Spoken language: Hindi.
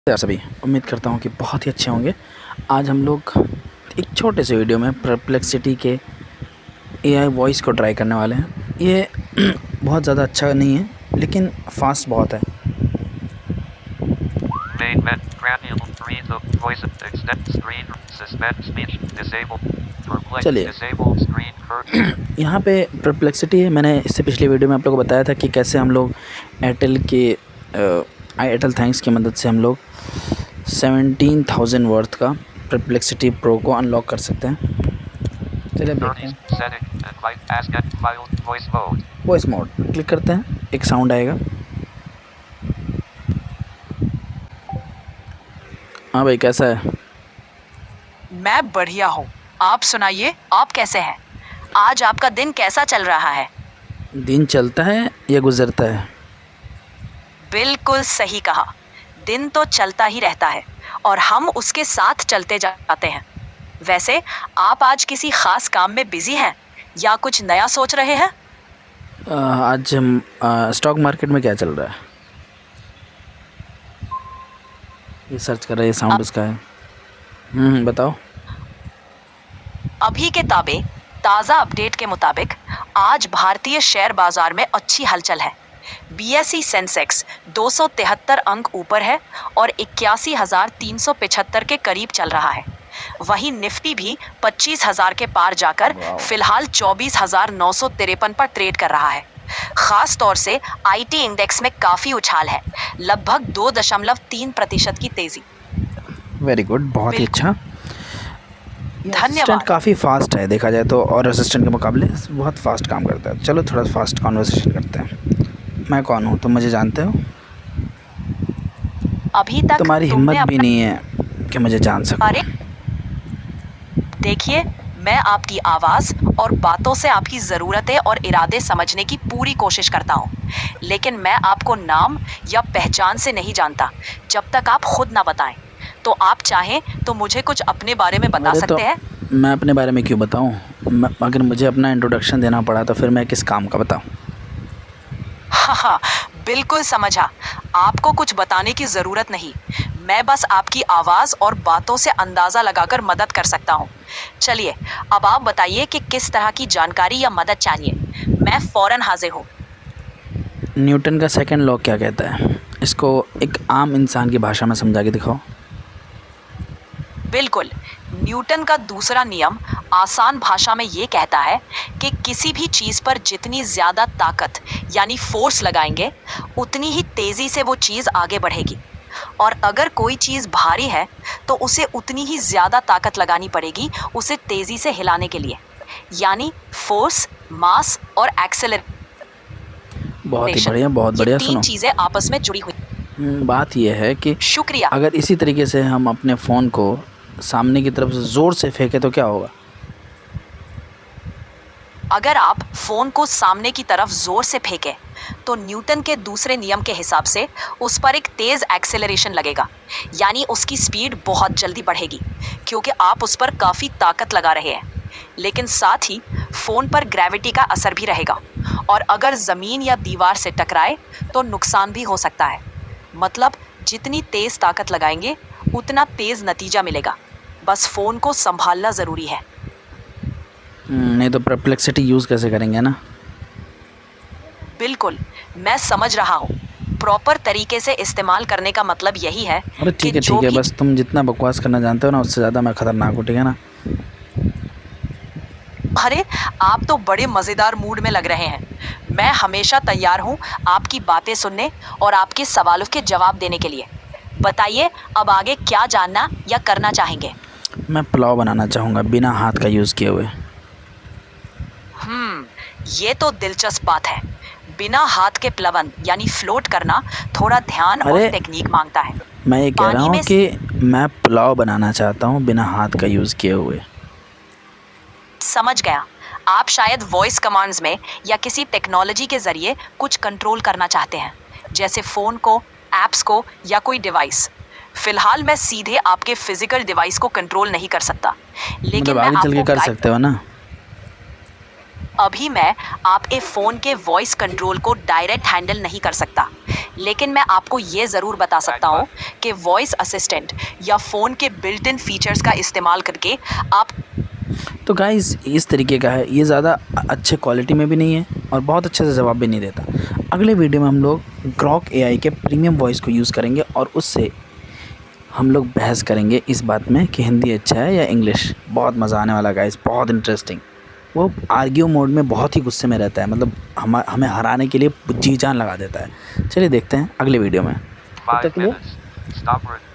आप सभी उम्मीद करता हूँ कि बहुत ही अच्छे होंगे। आज हम लोग एक छोटे से वीडियो में परप्लेक्सिटी के एआई वॉइस को ट्राई करने वाले हैं। ये बहुत ज़्यादा अच्छा नहीं है लेकिन फास्ट बहुत है। चलिए यहाँ पे परप्लेक्सिटी है। मैंने इससे पिछली वीडियो में आप लोगों को बताया था कि कैसे हम लोग एयरटेल थैंक्स की मदद से हम लोग 17,000 वर्थ का परप्लेक्सिटी प्रो को अनलॉक कर सकते हैं। चलिए देखते हैं। वॉइस मोड क्लिक करते हैं, एक साउंड आएगा। हाँ भाई, कैसा है? मैं बढ़िया हूँ। आप सुनाइए, आप कैसे हैं? आज आपका दिन कैसा चल रहा है? दिन चलता है या गुजरता है? बिल्कुल सही कहा। दिन तो चलता ही रहता है और हम उसके साथ चलते जाते हैं। वैसे आप आज किसी खास काम में बिजी हैं या कुछ नया सोच रहे हैं? आज हम स्टॉक मार्केट में क्या चल रहा है ये सर्च कर रहे हैं। साउंड उसका है। बताओ। अभी के ताज़ा अपडेट के मुताबिक आज भारतीय शेयर बाजार में अच्छी हलचल है। बीएसई सेंसेक्स 273 अंक ऊपर है और 81,375 के करीब चल रहा है। वहीं निफ्टी भी 25,000 के पार जाकर फिलहाल 24,953 पर ट्रेड कर रहा है। खास तौर से आईटी इंडेक्स में काफी उछाल है, लगभग 2.3% की तेजी। वेरी गुड, बहुत ही अच्छा। धन्यवाद। काफ़ी फास्ट है देखा जाए तो, और असिस्टेंट के मुकाबले बहुत फास्ट काम करता है। चलो थोड़ा फास्ट कॉन्वर्सेशन करते हैं। मैं कौन हूँ, तुम मुझे जानते हो? अभी तक तुम्हारी हिम्मत भी नहीं है कि मुझे जान सको। अरे देखिए, मैं आपकी आवाज़ और बातों से आपकी ज़रूरतें और इरादे समझने की पूरी कोशिश करता हूँ, लेकिन मैं आपको नाम या पहचान से नहीं जानता जब तक आप खुद ना बताएं। तो आप चाहें तो मुझे कुछ अपने बारे में बता सकते हैं? मैं अपने बारे में क्यों बताऊँ? अगर मुझे अपना इंट्रोडक्शन देना पड़ा तो फिर मैं किस काम का बताऊँ? हाँ, बिल्कुल समझा। आपको कुछ बताने की ज़रूरत नहीं। मैं बस आपकी आवाज़ और बातों से अंदाज़ा लगाकर मदद कर सकता हूँ। चलिए, अब आप बताइए कि किस तरह की जानकारी या मदद चाहिए। मैं फ़ौरन हाज़िर हूँ। न्यूटन का सेकंड लॉ क्या कहता है? इसको एक आम इंसान की भाषा में समझा के दिखाओ। बिल्कुल। न्यूटन का दूसरा नियम आसान भाषा में ये कहता है कि किसी भी चीज़ पर जितनी ज़्यादा ताकत यानी फोर्स लगाएंगे, उतनी ही तेज़ी से वो चीज़ आगे बढ़ेगी। और अगर कोई चीज़ भारी है तो उसे उतनी ही ज़्यादा ताकत लगानी पड़ेगी उसे तेज़ी से हिलाने के लिए। यानी फोर्स, मास और एक्सेलरेशन, बहुत ही बढ़िया, बहुत बढ़िया। तीन सुनो, चीज़ें आपस में जुड़ी हुई। बात यह है कि शुक्रिया। अगर इसी तरीके से हम अपने फ़ोन को सामने की तरफ से ज़ोर से फेंके तो क्या होगा? अगर आप फोन को सामने की तरफ जोर से फेंकें तो न्यूटन के दूसरे नियम के हिसाब से उस पर एक तेज एक्सेलरेशन लगेगा, यानी उसकी स्पीड बहुत जल्दी बढ़ेगी क्योंकि आप उस पर काफी ताकत लगा रहे हैं। लेकिन साथ ही फोन पर ग्रेविटी का असर भी रहेगा और अगर जमीन या दीवार से टकराए तो नुकसान भी हो सकता है। मतलब जितनी तेज ताकत लगाएंगे उतना तेज नतीजा मिलेगा। बस फोन को संभालना जरूरी है। नहीं तो परप्लेक्सिटी यूज़ कैसे करेंगे ना? बिल्कुल, मैं समझ रहा हूँ। प्रॉपर तरीके से इस्तेमाल करने का मतलब यही है। अरे ठीक है, बस तुम जितना बकवास करना जानते हो ना, उससे ज़्यादा मैं ख़तरनाक हूँ, ठीक है ना? अरे, आप तो बड़े मज़ेदार मूड में लग रहे हैं। मैं हमेशा तैयार हूँ आपकी बातें सुनने और आपके सवालों के जवाब देने के लिए। बताइए, अब आगे क्या जानना या करना चाहेंगे? मैं पुलाव बनाना चाहूँगा बिना हाथ का यूज़ किए हुए। ये तो दिलचस्प बात है। बिना हाथ के प्लवन यानी फ्लोट करना थोड़ा ध्यान और टेक्निक मांगता है। मैं ये कह रहा हूँ कि मैं पुलाव बनाना चाहता हूँ बिना हाथ का यूज़ किए हुए। समझ गया। आप शायद वॉइस कमांड्स में या किसी टेक्नोलॉजी के जरिए कुछ कंट्रोल करना चाहते हैं, जैसे फ़ोन को, ऐप्स को या कोई डिवाइस। फिलहाल मैं सीधे आपके फिजिकल डिवाइस को कंट्रोल नहीं कर सकता, लेकिन मतलब मैं आगे चल के आपको कर सकते हो ना? अभी मैं आपके फ़ोन के वॉइस कंट्रोल को डायरेक्ट हैंडल नहीं कर सकता, लेकिन मैं आपको ये ज़रूर बता सकता हूँ कि वॉइस असिस्टेंट या फ़ोन के बिल्ट इन फीचर्स का इस्तेमाल करके आप तो गाइस इस तरीके का है, ये ज़्यादा अच्छे क्वालिटी में भी नहीं है और बहुत अच्छे से जवाब भी नहीं देता। अगले वीडियो में हम लोग ग्रॉक एआई के प्रीमियम वॉइस को यूज़ करेंगे और उससे हम लोग बहस करेंगे इस बात में कि हिंदी अच्छा है या इंग्लिश। बहुत मज़ा आने वाला गाइस, बहुत इंटरेस्टिंग। वो आर्ग्यू मोड में बहुत ही गुस्से में रहता है, मतलब हमें हराने के लिए जी जान लगा देता है। चलिए देखते हैं अगले वीडियो में। तब तक के लिए